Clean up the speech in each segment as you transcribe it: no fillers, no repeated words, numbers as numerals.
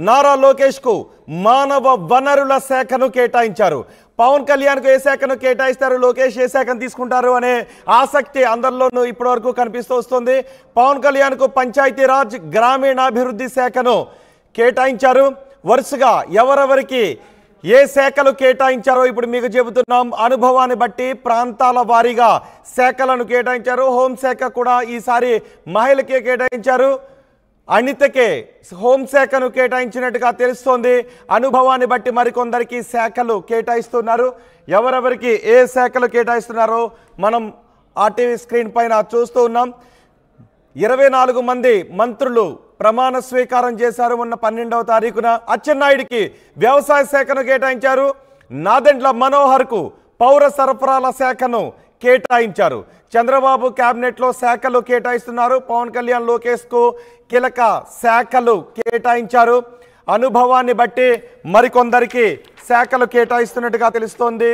నారా లోకేష్ కు మానవ వనరుల శాఖను కేటాయించారు. పవన్ కళ్యాణ్కు ఏ శాఖను కేటాయిస్తారు, లోకేష్ ఏ శాఖను తీసుకుంటారు అనే ఆసక్తి అందరిలోనూ ఇప్పటివరకు కనిపిస్తూ వస్తుంది. పవన్ కళ్యాణ్కు పంచాయతీరాజ్ గ్రామీణాభివృద్ధి శాఖను కేటాయించారు. వరుసగా ఎవరెవరికి ఏ శాఖలు కేటాయించారో ఇప్పుడు మీకు చెబుతున్నాం. అనుభవాన్ని బట్టి ప్రాంతాల వారీగా శాఖలను కేటాయించారు. హోంశాఖ కూడా ఈసారి మహిళకే కేటాయించారు. అనితకే హోంశాఖను కేటాయించినట్టుగా తెలుస్తోంది. అనుభవాన్ని బట్టి మరికొందరికి శాఖలు కేటాయిస్తున్నారు. ఎవరెవరికి ఏ శాఖలు కేటాయిస్తున్నారో మనం ఆర్టీవీ స్క్రీన్ పైన చూస్తూ ఉన్నాం. 24 మంది మంత్రులు ప్రమాణ స్వీకారం చేశారు. మొన్న 12వ తారీఖున అచ్చెన్నాయుడికి వ్యవసాయ శాఖను కేటాయించారు. నాదెండ్ల మనోహర్కు పౌర సరఫరాల శాఖను కేటాయించారు. చంద్రబాబు క్యాబినెట్లో శాఖలు కేటాయిస్తున్నారు. పవన్ కళ్యాణ్ లోకేష్కు కీలక శాఖలు కేటాయించారు. అనుభవాన్ని బట్టి మరికొందరికి శాఖలు కేటాయిస్తున్నట్టుగా తెలుస్తోంది.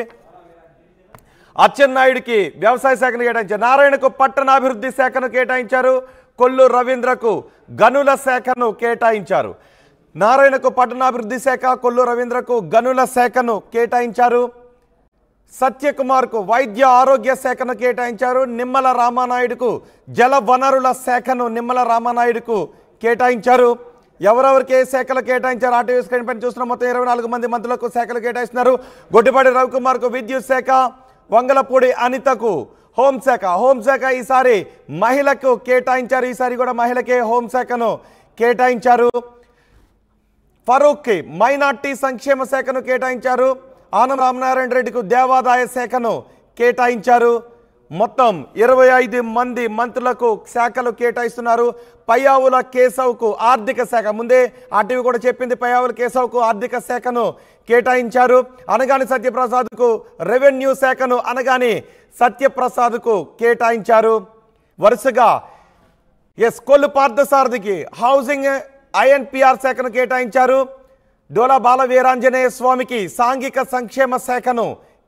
అచ్చెన్నాయుడికి వ్యవసాయ శాఖను కేటాయించారు. నారాయణకు పట్టణాభివృద్ధి శాఖను కేటాయించారు. కొల్లు రవీంద్రకు గనుల శాఖను కేటాయించారు. నారాయణకు పట్టణాభివృద్ధి శాఖ, కొల్లు రవీంద్రకు గనుల శాఖను కేటాయించారు. సత్యకుమార్కు వైద్య ఆరోగ్య శాఖను కేటాయించారు. నిమ్మల రామానాయుడుకు జల వనరుల శాఖను నిమ్మల రామానాయుడుకు కేటాయించారు. ఎవరెవరికి ఏ శాఖలు కేటాయించారు ఆర్టీవీ స్క్రీన్ పైన చూస్తున్న మొత్తం 24 మంది మంత్రులకు శాఖలు కేటాయిస్తున్నారు. గొడ్డిపాటి రవికుమార్కు విద్యుత్ శాఖ, వంగలపూడి అనితకు హోంశాఖ ఈసారి మహిళకు కేటాయించారు. ఈసారి కూడా మహిళకే హోంశాఖను కేటాయించారు. ఫరూక్కి మైనార్టీ సంక్షేమ శాఖను కేటాయించారు. ఆనం రామనారాయణ రెడ్డికి దేవాదాయ శాఖను కేటాయించారు. మొత్తం 25 మంది మంత్రులకు శాఖలు కేటాయిస్తున్నారు. పయ్యావుల కేశవ్కు ఆర్థిక శాఖ, ముందే ఆర్టీవీ కూడా చెప్పింది, పయ్యావుల కేశవ్కు ఆర్థిక శాఖను కేటాయించారు. అనగాని సత్యప్రసాద్కు రెవెన్యూ శాఖను అనగాని సత్యప్రసాద్కు కేటాయించారు. వరుసగా కొల్లు పార్థసారథికి హౌసింగ్ ఐఎన్పిఆర్ శాఖను కేటాయించారు. డోలా బాల వీరాంజనేయ స్వామికి సాంఘిక సంక్షేమ శాఖను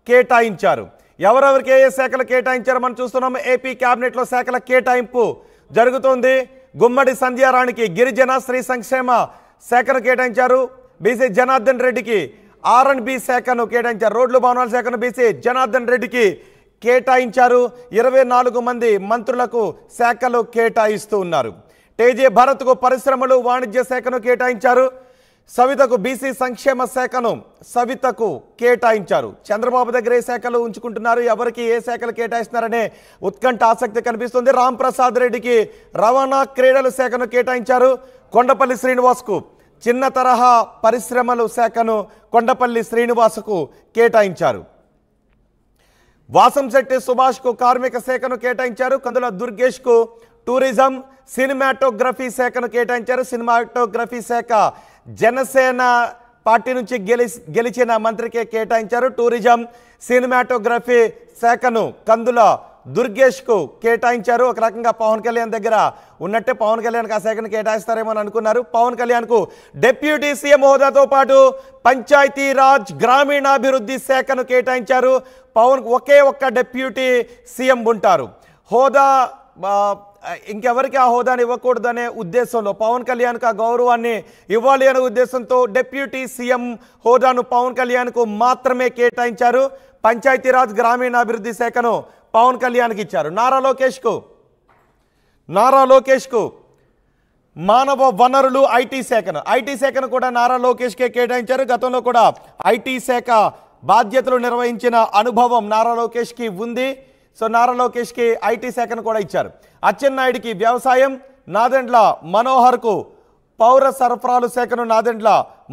కేటాయించారు. ఎవరెవరికి ఏ శాఖలు కేటాయించారో మనం చూస్తున్నాం. ఏపీ క్యాబినెట్లో శాఖల కేటాయింపు జరుగుతోంది. గుమ్మడి సంధ్యారాణికి గిరిజన స్త్రీ సంక్షేమ శాఖను కేటాయించారు. బీసీ జనార్దన్ రెడ్డికి R&B శాఖను కేటాయించారు. రోడ్లు భవనాల శాఖను బీసీ జనార్దన్ రెడ్డికి కేటాయించారు. 24 మంది మంత్రులకు శాఖలు కేటాయిస్తూ ఉన్నారు. టేజే భరత్కు పరిశ్రమలు వాణిజ్య శాఖను కేటాయించారు. సవితకు బీసీ సంక్షేమ శాఖను సవితకు కేటాయించారు. చంద్రబాబు దగ్గర ఏ శాఖలు ఉంచుకుంటున్నారు, ఎవరికి ఏ శాఖలు కేటాయిస్తున్నారనే ఉత్కంఠ ఆసక్తి కనిపిస్తుంది. రాంప్రసాద్ రెడ్డికి రవాణా క్రీడల శాఖను కేటాయించారు. కొండపల్లి శ్రీనివాస్కు చిన్న తరహా పరిశ్రమలు శాఖను కొండపల్లి శ్రీనివాసుకు కేటాయించారు. వాసంశెట్టి సుభాష్కు కార్మిక శాఖను కేటాయించారు. కందుల దుర్గేష్కు టూరిజం సినిమాటోగ్రఫీ శాఖను కేటాయించారు. సినిమాటోగ్రఫీ శాఖ జనసేన పార్టీ నుంచి గెలిచిన మంత్రికే కేటాయించారు. టూరిజం సినిమాటోగ్రఫీ శాఖను కందుల దుర్గేష్కు కేటాయించారు. ఒక రకంగా పవన్ కళ్యాణ్ దగ్గర ఉన్నట్టే పవన్ కళ్యాణ్కి ఆ శాఖను కేటాయిస్తారేమో అని అనుకున్నారు. పవన్ కళ్యాణ్కు డిప్యూటీ సీఎం హోదాతో పాటు పంచాయతీరాజ్ గ్రామీణాభివృద్ధి శాఖను కేటాయించారు. పవన్ ఒకే ఒక్క డిప్యూటీ సీఎం ఉంటారు. హోదా ఇంకెవరికి ఆ హోదాని ఇవ్వకూడదనే ఉద్దేశంలో, పవన్ కళ్యాణ్కు ఆ గౌరవాన్ని ఇవ్వాలి అనే ఉద్దేశంతో డిప్యూటీ సీఎం హోదాను పవన్ కళ్యాణ్కు మాత్రమే కేటాయించారు. పంచాయతీరాజ్ గ్రామీణాభివృద్ధి శాఖను పవన్ కళ్యాణ్కి ఇచ్చారు. నారా లోకేష్కు మానవ వనరులు ఐటీ శాఖను కూడా నారా లోకేష్కే కేటాయించారు. గతంలో కూడా ఐటీ శాఖ బాధ్యతలు నిర్వహించిన అనుభవం నారా లోకేష్కి ఉంది. సో నారా లోకేష్కి ఐటీ శాఖను కూడా ఇచ్చారు. అచ్చెన్నాయుడికి వ్యవసాయం, నాదెండ్ల మనోహర్కు పౌర సరఫరాల శాఖను నాదెండ్ల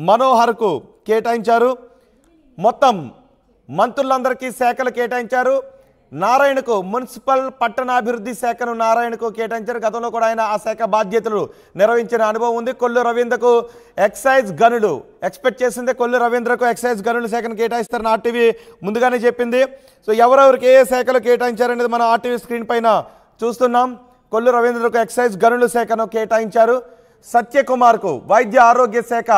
మనోహర్కు కేటాయించారు. మొత్తం మంత్రులందరికీ శాఖలు కేటాయించారు. నారాయణకు మున్సిపల్ పట్టణాభివృద్ధి శాఖను నారాయణకు కేటాయించారు. గతంలో కూడా ఆయన ఆ శాఖ బాధ్యతలు నిర్వహించిన అనుభవం ఉంది. కొల్లు రవీంద్రకు ఎక్సైజ్ గనులు, ఎక్స్పెక్ట్ చేసిందే కొల్లు రవీంద్రకు ఎక్సైజ్ గనుల శాఖను కేటాయిస్తారని ఆర్టీవీ ముందుగానే చెప్పింది. సో ఎవరెవరికి ఏ శాఖలు కేటాయించారనేది మనం ఆర్టీవీ స్క్రీన్ పైన చూస్తున్నాం. కొల్లు రవీంద్రకు ఎక్సైజ్ గనుల శాఖను కేటాయించారు. సత్యకుమార్కు వైద్య ఆరోగ్య శాఖ,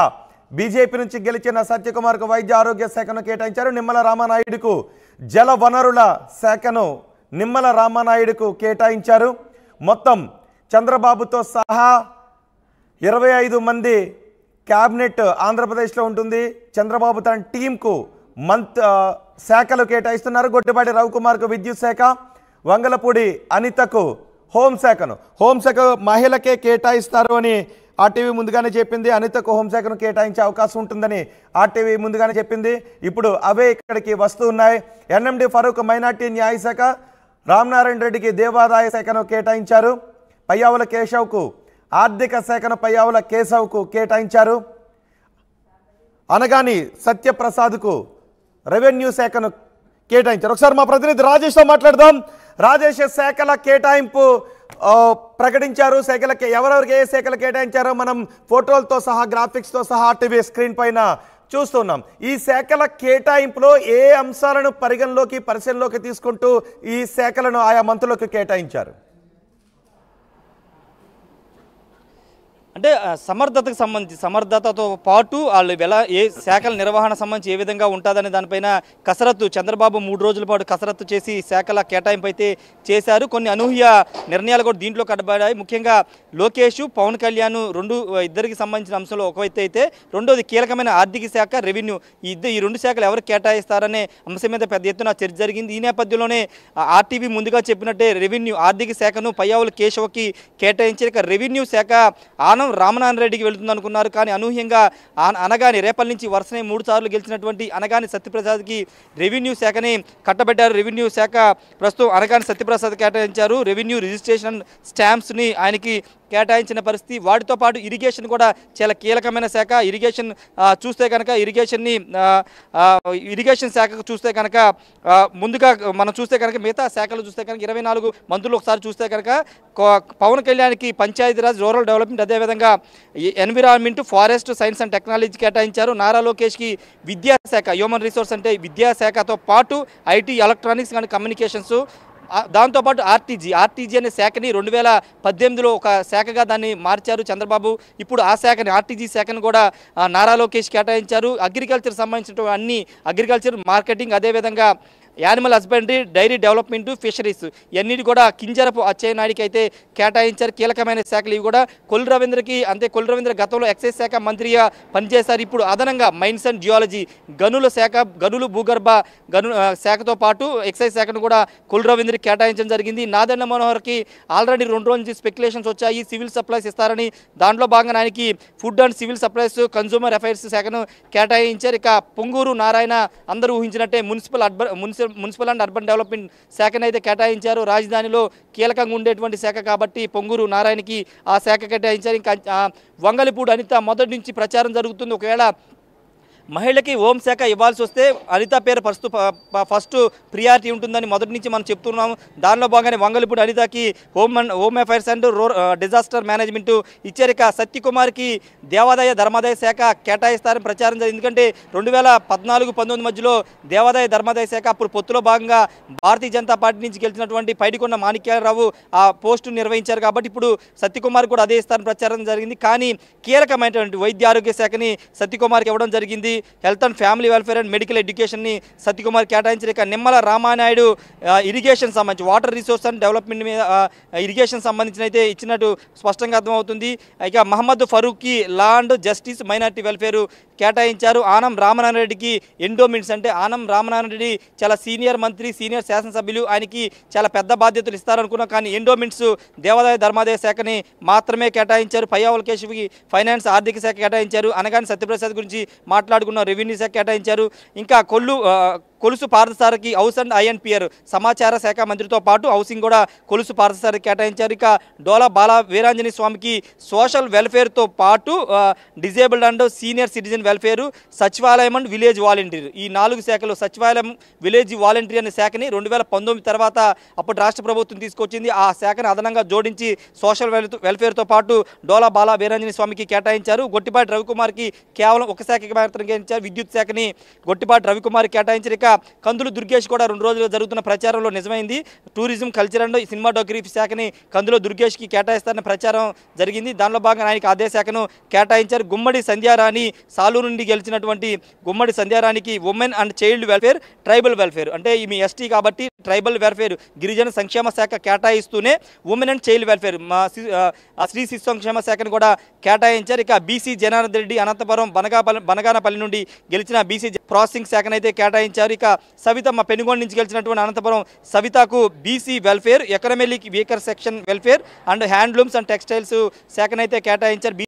బీజేపీ నుంచి గెలిచిన సత్యకుమార్కు వైద్య ఆరోగ్య శాఖను కేటాయించారు. నిమ్మల రామానాయుడుకు జల వనరుల శాఖను నిమ్మల రామానాయుడుకు కేటాయించారు. మొత్తం చంద్రబాబుతో సహా 25 మంది క్యాబినెట్ ఆంధ్రప్రదేశ్లో ఉంటుంది. చంద్రబాబు తన టీంకు శాఖలు కేటాయిస్తున్నారు. గొట్టిపాటి రవికుమార్కు విద్యుత్ శాఖ, వంగలపూడి అనితకు హోంశాఖ మహిళకే కేటాయిస్తారు అని ఆర్టీవీ ముందుగానే చెప్పింది. అనితకు హోంశాఖను కేటాయించే అవకాశం ఉంటుందని ఆర్టీవీ ముందుగానే చెప్పింది. ఇప్పుడు అవే ఇక్కడికి వస్తూ ఉన్నాయి. ఎన్ఎండి ఫరూక్ మైనార్టీ న్యాయశాఖ, రామనారాయణ రెడ్డికి దేవాదాయ శాఖను కేటాయించారు. పయ్యావుల కేశవ్కు ఆర్థిక శాఖను పయ్యావుల కేశవ్కు కేటాయించారు. అనగాని సత్యప్రసాద్కు రెవెన్యూ శాఖను కేటాయించారు. ఒకసారి మా ప్రతినిధి రాజేష్తో మాట్లాడదాం. రాజేష్, శాఖల కేటాయింపు ప్రకటించారు. ఎవరెవరికి ఏ శాఖలు కేటాయించారో మనం ఫోటోలతో సహా గ్రాఫిక్స్తో సహా ఆర్టీవీ స్క్రీన్ పైన చూస్తున్నాం. ఈ శాఖల కేటాయింపులో ఏ అంశాలను పరిశీలనలోకి తీసుకుంటూ ఈ శాఖలను ఆయా మంత్రులకు కేటాయించారు? అంటే సమర్థతతో పాటు వాళ్ళు ఏ శాఖల నిర్వహణ సంబంధించి ఏ విధంగా ఉంటుందనే దానిపైన కసరత్తు చంద్రబాబు 3 రోజుల పాటు కసరత్తు చేసి శాఖల కేటాయింపు అయితే చేశారు. కొన్ని అనూహ్య నిర్ణయాలు కూడా దీంట్లో కట్టబడ్డాయి. ముఖ్యంగా లోకేష్, పవన్ కళ్యాణ్ ఇద్దరికి సంబంధించిన అంశంలో ఒకవైతే అయితే, రెండోది కీలకమైన ఆర్థిక శాఖ, రెవెన్యూ, ఈ 2 శాఖలు ఎవరు కేటాయిస్తారనే అంశం మీద పెద్ద ఎత్తున చర్చ జరిగింది. ఈ నేపథ్యంలోనే ఆర్టీవీ ముందుగా చెప్పినట్టే రెవెన్యూ ఆర్థిక శాఖను పయ్యావుల కేశవకి కేటాయించారు. ఇక రెవెన్యూ శాఖ రామనారాయణ రెడ్డికి వెళుతుంది అనుకున్నారు. కానీ అనూహ్యంగా అనగాని రేపటి నుంచి వరుసనే 3 సార్లు గెలిచినటువంటి అనగాని సత్యప్రసాద్కి రెవెన్యూ శాఖని కట్టబెట్టారు. రెవెన్యూ శాఖ ప్రస్తుతం అనగాని సత్యప్రసాద్ కేటాయించారు. రెవెన్యూ రిజిస్ట్రేషన్ స్టాంప్స్ని ఆయనకి కేటాయించిన పరిస్థితి. వాటితో పాటు ఇరిగేషన్ కూడా చాలా కీలకమైన శాఖ. ఇరిగేషన్ చూస్తే కనుక ఇరిగేషన్ శాఖకు చూస్తే కనుక ముందుగా మనం చూస్తే కనుక మిగతా శాఖలు చూస్తే కనుక 24 మంత్రులు ఒకసారి చూస్తే కనుక పవన్ కళ్యాణ్కి పంచాయతీరాజ్, రూరల్ డెవలప్మెంట్, అదేవిధంగా environment, forest, science and technology కేటాయించారు. నారా లోకేష్కి విద్యాశాఖ, హ్యూమన్ రిసోర్స్ అంటే విద్యాశాఖతో పాటు ఐటీ, ఎలక్ట్రానిక్స్ అండ్ కమ్యూనికేషన్స్, దాంతోపాటు ఆర్టీజీ అనే శాఖని 2018లో ఒక శాఖగా దాన్ని మార్చారు చంద్రబాబు. ఇప్పుడు ఆ శాఖని, ఆర్టీజీ శాఖను కూడా నారా లోకేష్ కేటాయించారు. అగ్రికల్చర్ సంబంధించిన అన్ని అగ్రికల్చర్, మార్కెటింగ్, అదేవిధంగా animal husbandry, dairy development, fisheries ఇవన్నీ కూడా కింజరపు అచ్చెన్నాయుడికి అయితే కేటాయించారు. కీలకమైన శాఖలు ఇవి కూడా. కొల్లు రవీంద్ర గతంలో ఎక్సైజ్ శాఖ మంత్రిగా పనిచేశారు. ఇప్పుడు అదనంగా మైన్స్ అండ్ జియాలజీ, గనుల శాఖ, గనులు భూగర్భ శాఖతో పాటు ఎక్సైజ్ శాఖను కూడా కొల్లు రవీంద్రకి కేటాయించడం జరిగింది. నాదెండ్ల మనోహర్కి ఆల్రెడీ 2 రోజుల నుంచి స్పెక్యులేషన్స్ వచ్చాయి, సివిల్ సప్లైస్ ఇస్తారని. దాంట్లో భాగంగా ఆయనకి food and civil supplies, consumer affairs శాఖను కేటాయించారు. ఇక పొంగూరు నారాయణ అందరూ ఊహించినట్టే మున్సిపల్ అండ్ అర్బన్ డెవలప్మెంట్ శాఖను అయితే కేటాయించారు. రాజధానిలో కీలకంగా ఉండేటువంటి శాఖ కాబట్టి పొంగూరు నారాయణకి ఆ శాఖ కేటాయించారు. ఇంకా వంగలపూడి అనిత మొదటి నుంచి ప్రచారం జరుగుతుంది. ఒకవేళ మహిళకి హోంశాఖ ఇవ్వాల్సి వస్తే అనిత పేరు ఫస్ట్ ప్రియారిటీ ఉంటుందని మొదటి నుంచి మనం చెప్తున్నాము. దానిలో భాగంగానే వంగలపూడి అనితకి home affairs and disaster management ఇచ్చారు. ఇక సత్యకుమార్కి దేవాదాయ ధర్మాదాయ శాఖ కేటాయిస్తారని ప్రచారం జరిగింది. ఎందుకంటే 2014-19 మధ్యలో దేవాదాయ ధర్మాదాయ శాఖ అప్పుడు పొత్తులో భాగంగా భారతీయ జనతా పార్టీ నుంచి గెలిచినటువంటి పైడికొండ మాణిక్యాలరావు ఆ పోస్టు నిర్వహించారు. కాబట్టి ఇప్పుడు సత్యకుమార్ కూడా అదే ఇస్తారని ప్రచారం జరిగింది. కానీ కీలకమైనటువంటి వైద్య ఆరోగ్య శాఖని సత్యకుమార్కి ఇవ్వడం జరిగింది. Health and family welfare and medical ఎడ్యుకేషన్ని సత్యకుమార్ కేటాయించారు. ఇక నిమ్మల రామానాయుడు ఇరిగేషన్ సంబంధించి, వాటర్ రిసోర్స్ అండ్ డెవలప్మెంట్ మీద ఇరిగేషన్ సంబంధించిన అయితే ఇచ్చినట్టు స్పష్టంగా అర్థమవుతుంది. ఇక మహమ్మద్ ఫరూక్కి law and justice, minority welfare కేటాయించారు. ఆనం రామనారాయణ రెడ్డికి ఎండోమెంట్స్, అంటే ఆనం రామనారాయణ రెడ్డి చాలా సీనియర్ మంత్రి, సీనియర్ శాసనసభ్యులు, ఆయనకి చాలా పెద్ద బాధ్యతలు ఇస్తారనుకున్నాం. కానీ ఎండోమెంట్స్ దేవాదాయ ధర్మాదాయ శాఖని మాత్రమే కేటాయించారు. పయ్యావుల కేశవ్కి ఫైనాన్స్, ఆర్థిక శాఖ కేటాయించారు. అనగాని సత్యప్రసాద్ గురించి మాట్లాడుకున్న రెవెన్యూ శాఖ కేటాయించారు. ఇంకా కొలుసు పార్థసారథికి హౌస్ అండ్ ఐఎన్పిఆర్ సమాచార శాఖ మంత్రితో పాటు హౌసింగ్ కూడా కొలుసు పార్థసారథికి కేటాయించారు. ఇక డోలా బాల వీరాంజనేయ స్వామికి సోషల్ వెల్ఫేర్తో పాటు disabled and senior citizen welfare, సచివాలయం అండ్ విలేజ్ వాలంటీర్, ఈ 4 శాఖలు, సచివాలయం, విలేజ్ వాలంటీర్ అనే శాఖని 2019 తర్వాత అప్పుడు రాష్ట్ర ప్రభుత్వం తీసుకొచ్చింది. ఆ శాఖను అదనంగా జోడించి సోషల్ వెల్ఫేర్తో పాటు డోలా బాల వీరాంజనేయ స్వామికి కేటాయించారు. గొట్టిపాటి రవికుమార్కి కేవలం ఒక శాఖకి మాత్రం కేటాయించారు. విద్యుత్ శాఖని గొట్టిపాటి రవికుమార్ కేటాయించారు. ఇక కందులు దుర్గేష్ కూడా 2 రోజులు జరుగుతున్న ప్రచారంలో నిజమైంది. టూరిజం, కల్చర్ అండ్ సినిమాటోగ్రఫీ శాఖని కందులో దుర్గేష్కి కేటాయిస్తారన్న ప్రచారం జరిగింది. దానిలో భాగంగా ఆయనకి అదే శాఖను కేటాయించారు. గుమ్మడి సంధ్యారాణి సాలూరు నుండి గెలిచినటువంటి గుమ్మడి సంధ్యారాణికి women and child welfare, tribal welfare అంటే మీ ఎస్టీ కాబట్టి ట్రైబల్ వెల్ఫేర్ గిరిజన సంక్షేమ శాఖ కేటాయిస్తూనే ఉమెన్ అండ్ చైల్డ్ వెల్ఫేర్ శ్రీ శిశు సంక్షేమ శాఖను కూడా కేటాయించారు. ఇక బీసీ జనార్దన్ రెడ్డి అనంతపురం బనగానపల్లి నుండి గెలిచిన బీసీ ప్రాసెసింగ్ శాఖను అయితే కేటాయించారు. ఇక సవితమ్మ పెనుగొండ నుంచి గెలిచినటువంటి అనంతపురం సవితకు BC welfare, economic weaker section welfare and handlooms and textiles శాఖనైతే కేటాయించారు.